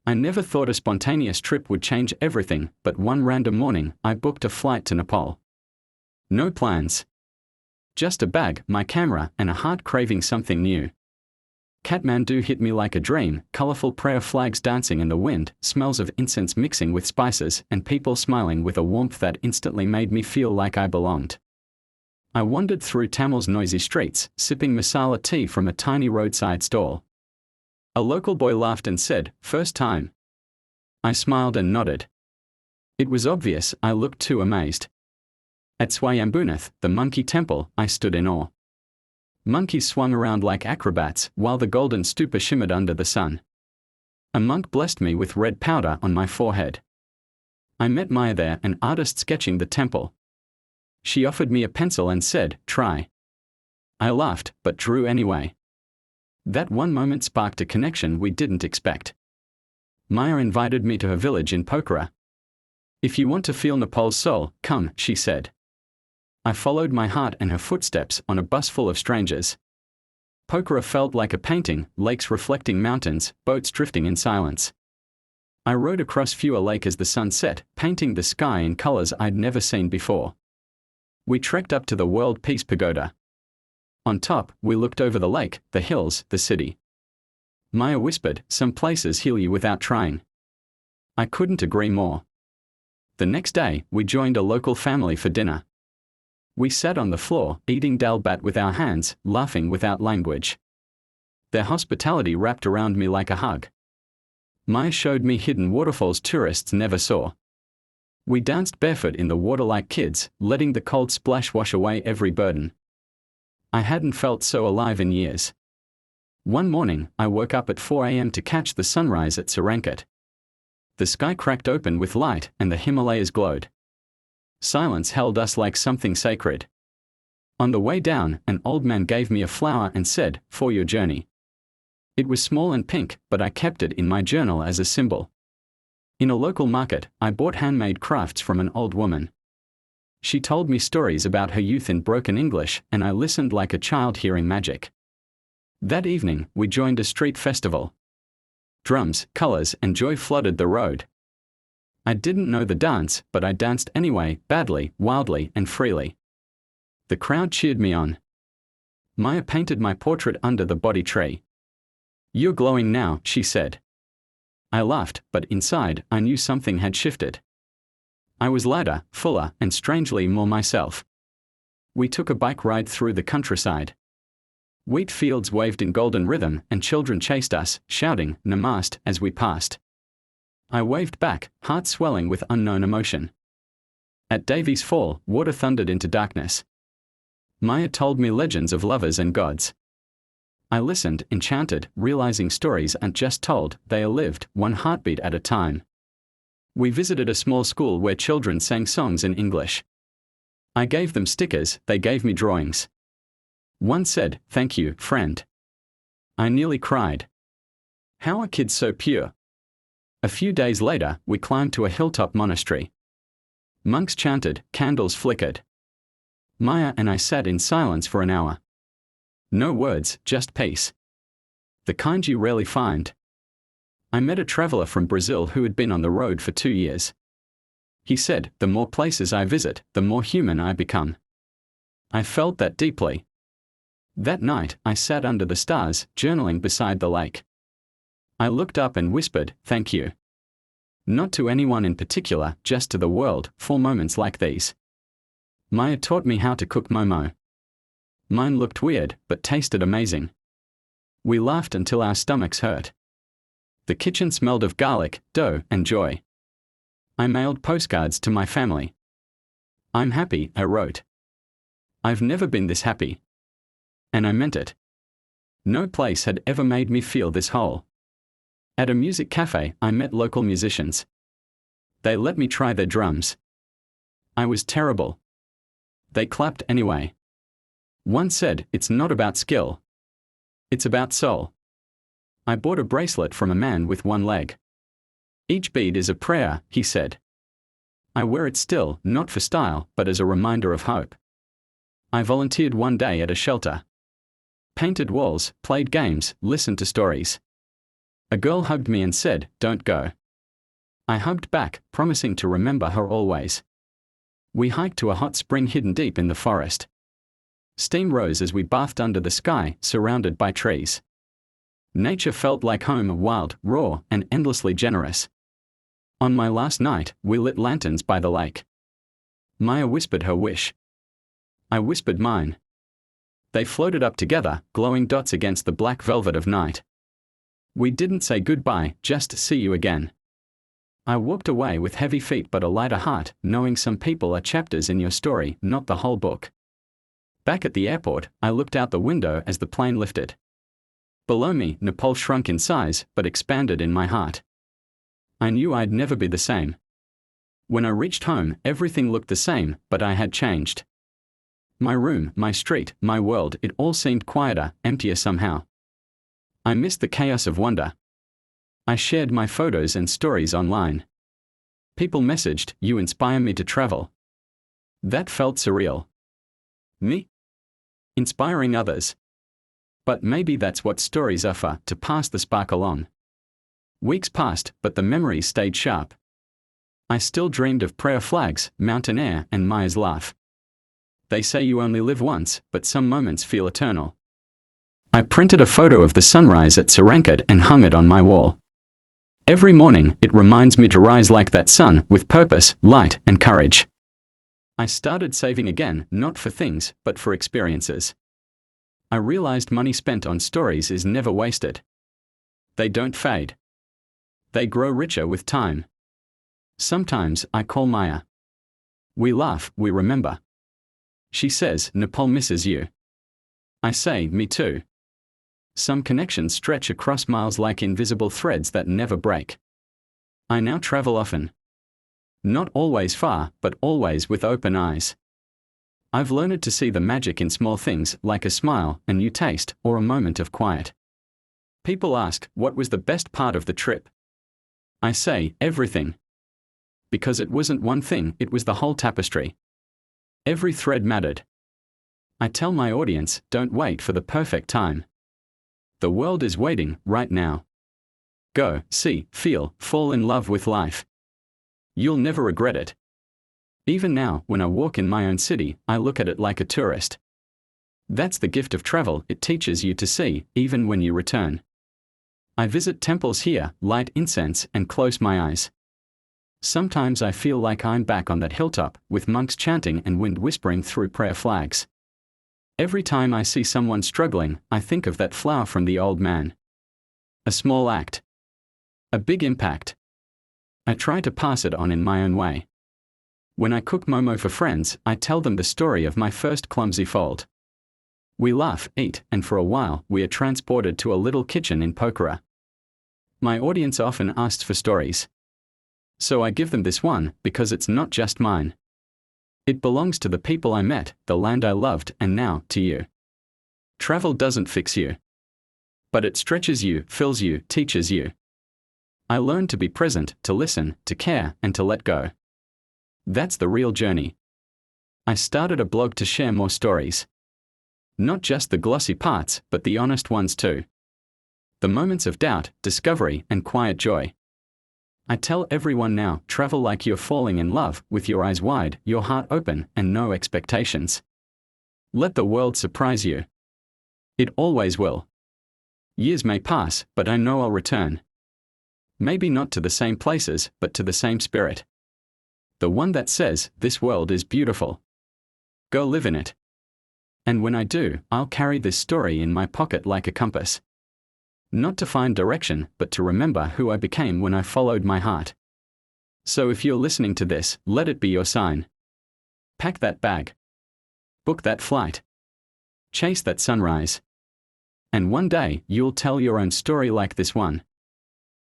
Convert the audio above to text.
I never thought a spontaneous trip would change everything, but one random morning, I booked a flight to Nepal. No plans. Just a bag, my camera, and a heart craving something new. Kathmandu hit me like a dream, colorful prayer flags dancing in the wind, smells of incense mixing with spices, and people smiling with a warmth that instantly made me feel like I belonged. I wandered through Tamil's noisy streets, sipping masala tea from a tiny roadside stall. A local boy laughed and said, "First time?" I smiled and nodded. It was obvious I looked too amazed. At Swayambhunath, the monkey temple, I stood in awe. Monkeys swung around like acrobats, while the golden stupa shimmered under the sun. A monk blessed me with red powder on my forehead. I met Maya there, an artist sketching the temple. She offered me a pencil and said, "Try." I laughed, but drew anyway. That one moment sparked a connection we didn't expect. Maya invited me to her village in Pokhara. "If you want to feel Nepal's soul, come," she said. I followed my heart and her footsteps on a bus full of strangers. Pokhara felt like a painting, lakes reflecting mountains, boats drifting in silence. I rode across Phua Lake as the sun set, painting the sky in colors I'd never seen before. We trekked up to the World Peace Pagoda. On top, we looked over the lake, the hills, the city. Maya whispered, "Some places heal you without trying." I couldn't agree more. The next day, we joined a local family for dinner. We sat on the floor, eating dal bhat with our hands, laughing without language. Their hospitality wrapped around me like a hug. Maya showed me hidden waterfalls tourists never saw. We danced barefoot in the water like kids, letting the cold splash wash away every burden. I hadn't felt so alive in years. One morning, I woke up at 4 a.m. to catch the sunrise at Sarankat. The sky cracked open with light, and the Himalayas glowed. Silence held us like something sacred. On the way down, an old man gave me a flower and said, "For your journey." It was small and pink, but I kept it in my journal as a symbol. In a local market, I bought handmade crafts from an old woman. She told me stories about her youth in broken English, and I listened like a child hearing magic. That evening, we joined a street festival. Drums, colors, and joy flooded the road. I didn't know the dance, but I danced anyway, badly, wildly, and freely. The crowd cheered me on. Maya painted my portrait under the Bodhi tree. "You're glowing now," she said. I laughed, but inside, I knew something had shifted. I was lighter, fuller, and strangely more myself. We took a bike ride through the countryside. Wheat fields waved in golden rhythm, and children chased us, shouting, "Namaste," as we passed. I waved back, heart swelling with unknown emotion. At Devi's fall, water thundered into darkness. Maya told me legends of lovers and gods. I listened, enchanted, realizing stories aren't just told, they are lived, one heartbeat at a time. We visited a small school where children sang songs in English. I gave them stickers, they gave me drawings. One said, "Thank you, friend." I nearly cried. How are kids so pure? A few days later, we climbed to a hilltop monastery. Monks chanted, candles flickered. Maya and I sat in silence for an hour. No words, just peace. The kind you rarely find. I met a traveler from Brazil who had been on the road for 2 years. He said, "The more places I visit, the more human I become." I felt that deeply. That night, I sat under the stars, journaling beside the lake. I looked up and whispered, "Thank you." Not to anyone in particular, just to the world, for moments like these. Maya taught me how to cook momo. Mine looked weird, but tasted amazing. We laughed until our stomachs hurt. The kitchen smelled of garlic, dough, and joy. I mailed postcards to my family. "I'm happy," I wrote. "I've never been this happy." And I meant it. No place had ever made me feel this whole. At a music cafe, I met local musicians. They let me try their drums. I was terrible. They clapped anyway. One said, "It's not about skill. It's about soul." I bought a bracelet from a man with one leg. "Each bead is a prayer," he said. I wear it still, not for style, but as a reminder of hope. I volunteered one day at a shelter. Painted walls, played games, listened to stories. A girl hugged me and said, "Don't go." I hugged back, promising to remember her always. We hiked to a hot spring hidden deep in the forest. Steam rose as we bathed under the sky, surrounded by trees. Nature felt like home, wild, raw, and endlessly generous. On my last night, we lit lanterns by the lake. Maya whispered her wish. I whispered mine. They floated up together, glowing dots against the black velvet of night. We didn't say goodbye, just see you again. I walked away with heavy feet but a lighter heart, knowing some people are chapters in your story, not the whole book. Back at the airport, I looked out the window as the plane lifted. Below me, Nepal shrunk in size, but expanded in my heart. I knew I'd never be the same. When I reached home, everything looked the same, but I had changed. My room, my street, my world, it all seemed quieter, emptier somehow. I missed the chaos of wonder. I shared my photos and stories online. People messaged, "You inspire me to travel." That felt surreal. Me? Inspiring others. But maybe that's what stories are for, to pass the spark along. Weeks passed, but the memories stayed sharp. I still dreamed of prayer flags, mountain air, and Maya's laugh. They say you only live once, but some moments feel eternal. I printed a photo of the sunrise at Sarankot and hung it on my wall. Every morning, it reminds me to rise like that sun, with purpose, light, and courage. I started saving again, not for things, but for experiences. I realized money spent on stories is never wasted. They don't fade. They grow richer with time. Sometimes I call Maya. We laugh, we remember. She says, "Nepal misses you." I say, "Me too." Some connections stretch across miles like invisible threads that never break. I now travel often. Not always far, but always with open eyes. I've learned to see the magic in small things, like a smile, a new taste, or a moment of quiet. People ask, what was the best part of the trip? I say, everything. Because it wasn't one thing, it was the whole tapestry. Every thread mattered. I tell my audience, don't wait for the perfect time. The world is waiting, right now. Go, see, feel, fall in love with life. You'll never regret it. Even now, when I walk in my own city, I look at it like a tourist. That's the gift of travel, it teaches you to see, even when you return. I visit temples here, light incense, and close my eyes. Sometimes I feel like I'm back on that hilltop, with monks chanting and wind whispering through prayer flags. Every time I see someone struggling, I think of that flower from the old man. A small act. A big impact. I try to pass it on in my own way. When I cook momo for friends, I tell them the story of my first clumsy fold. We laugh, eat, and for a while, we are transported to a little kitchen in Pokhara. My audience often asks for stories. So I give them this one, because it's not just mine. It belongs to the people I met, the land I loved, and now, to you. Travel doesn't fix you. But it stretches you, fills you, teaches you. I learned to be present, to listen, to care, and to let go. That's the real journey. I started a blog to share more stories. Not just the glossy parts, but the honest ones too. The moments of doubt, discovery, and quiet joy. I tell everyone now, travel like you're falling in love, with your eyes wide, your heart open, and no expectations. Let the world surprise you. It always will. Years may pass, but I know I'll return. Maybe not to the same places, but to the same spirit. The one that says, this world is beautiful. Go live in it. And when I do, I'll carry this story in my pocket like a compass. Not to find direction, but to remember who I became when I followed my heart. So if you're listening to this, let it be your sign. Pack that bag. Book that flight. Chase that sunrise. And one day, you'll tell your own story like this one.